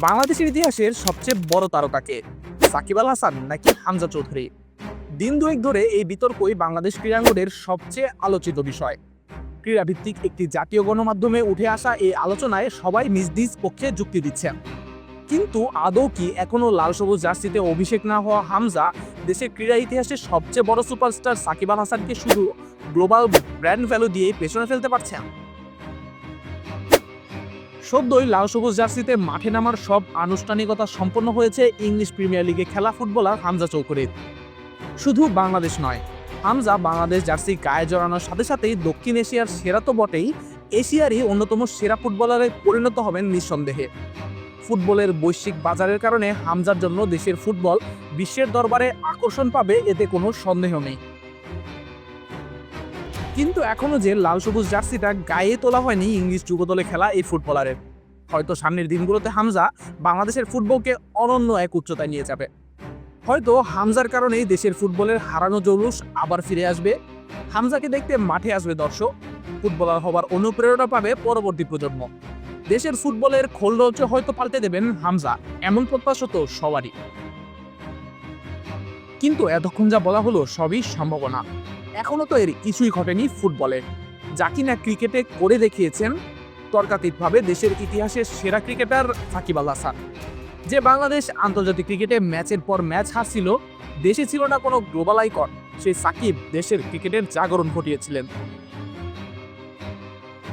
বাংলাদেশের ইতিহাসের সবচেয়ে বড় তারকাকে, সাকিব আল হাসান নাকি হামজা চৌধুরী? দিন দুয়েক ধরে এই বিতর্কই বাংলাদেশ ক্রীড়াঙ্গনের সবচেয়ে আলোচিত বিষয়। ক্রীড়াভিত্তিক একটি জাতীয় গণমাধ্যমে উঠে আসা এই আলোচনায় সবাই নিজ নিজ পক্ষে যুক্তি দিচ্ছেন। কিন্তু আদৌ কি এখনো লাল সবুজ জার্সিতে অভিষেক না হওয়া হামজা দেশের ক্রীড়া ইতিহাসের সবচেয়ে বড় সুপারস্টার সাকিব আল হাসানকে শুধু গ্লোবাল ব্র্যান্ড ভ্যালু দিয়ে পেছনে ফেলতে পারছেন? সদ্যই লাল সবুজ জার্সিতে মাঠে নামার সব আনুষ্ঠানিকতা সম্পন্ন হয়েছে ইংলিশ প্রিমিয়ার লিগে খেলা ফুটবলার হামজা চৌধুরীর। শুধু বাংলাদেশ নয়, হামজা বাংলাদেশ জার্সি গায়ে জড়ানোর সাথে সাথেই দক্ষিণ এশিয়ার সেরা তো বটেই, এশিয়ারই অন্যতম সেরা ফুটবলারে পরিণত হবেন নিঃসন্দেহে। ফুটবলের বৈশ্বিক বাজারের কারণে হামজার জন্য দেশের ফুটবল বিশ্বের দরবারে আকর্ষণ পাবে, এতে কোনো সন্দেহ নেই। কিন্তু এখনো যে লাল সবুজ জার্সিটা গায়ে তোলা হয়নি ইংলিশ যুবদলে খেলা এই ফুটবলারের। হয়তো সামনের দিনগুলোতে হামজা বাংলাদেশের ফুটবলকে অনন্য এক উচ্চতায় নিয়ে যাবে। হয়তো হামজার কারণেই দেশের ফুটবলের হারানো জৌলুস আবার ফিরে আসবে। হামজাকে দেখতে মাঠে আসবে দর্শক, ফুটবলার হবার অনুপ্রেরণা পাবে পরবর্তী প্রজন্ম। দেশের ফুটবলের খোলরোচ হয়তো পাল্টে দেবেন হামজা, এমন প্রত্যাশা তো সবারই। কিন্তু এতক্ষণ যা বলা হলো সবই সম্ভাবনা, এখনো তো এর কিছুই ঘটেনি ফুটবলে। যা কিনা ক্রিকেটে করে দেখিয়েছেন তর্কাতীতভাবে দেশের ইতিহাসের সেরা ক্রিকেটার সাকিব আল হাসান। যে বাংলাদেশ আন্তর্জাতিক ক্রিকেটে ম্যাচের পর ম্যাচ হারছিল, দেশে ছিল না কোনো গ্লোবাল আইকন, সেই সাকিব দেশের ক্রিকেটের জাগরণ ঘটিয়েছিলেন।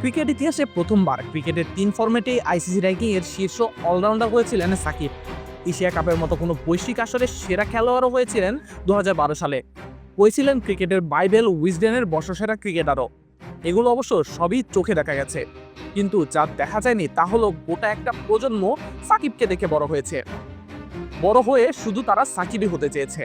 ক্রিকেট ইতিহাসে প্রথমবার ক্রিকেটের 3 ফরম্যাটে আইসিসি র্যাঙ্কিং এর শীর্ষ অলরাউন্ডার হয়েছিলেন সাকিব। এশিয়া কাপের মতো কোনো বৈশ্বিক আসরে সেরা খেলোয়াড়ও হয়েছিলেন 2012 সালে। হয়েছিলেন ক্রিকেটের বাইবেল উইজডেনের বর্ষসেরা ক্রিকেটারও। এগুলো অবশ্য সবই চোখে দেখা গেছে, কিন্তু যা দেখা যায়নি তা হলো গোটা একটা প্রজন্ম সাকিবকে দেখে বড় হয়েছে। বড় হয়ে শুধু তারা সাকিবই হতে চেয়েছে।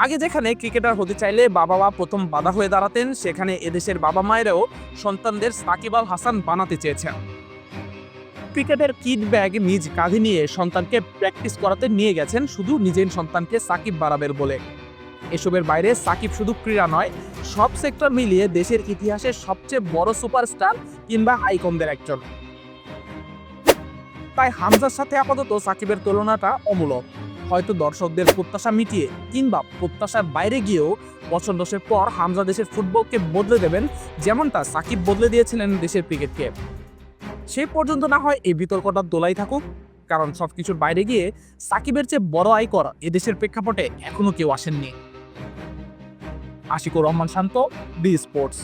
আগে যেখানে ক্রিকেটার হতে চাইলে বাবা মা প্রথম বাধা হয়ে দাঁড়াতেন, সেখানে এদেশের বাবা মায়েরাও সন্তানদের সাকিব আল হাসান বানাতে চেয়েছেন। ক্রিকেটের কিট ব্যাগ নিজ কাঁধে নিয়ে সন্তানকে প্র্যাকটিস করাতে নিয়ে গেছেন, শুধু নিজের সন্তানকে সাকিব বাড়াবেন বলে। এসবের বাইরে সাকিব শুধু ক্রীড়া নয়, সব সেক্টর মিলিয়ে দেশের ইতিহাসের সবচেয়ে বড় সুপারস্টার কিংবা আইকনদের একজন। তাই হামজার সাথে আপাতত সাকিবের তুলনাটা অমূলক। হয়তো দর্শকদের প্রত্যাশা মিটিয়ে কিংবা প্রত্যাশার বাইরে গিয়েও বছর দশের পর হামজা দেশের ফুটবলকে বদলে দেবেন, যেমনটা সাকিব বদলে দিয়েছিলেন দেশের ক্রিকেটকে। সেই পর্যন্ত না হয় এই বিতর্কটা দোলাই থাকুক, কারণ সবকিছুর বাইরে গিয়ে সাকিবের চেয়ে বড় আইকন এদেশের প্রেক্ষাপটে এখনো কেউ আসেননি। আশিকুর রহমান শান্ত, বি স্পোর্টস।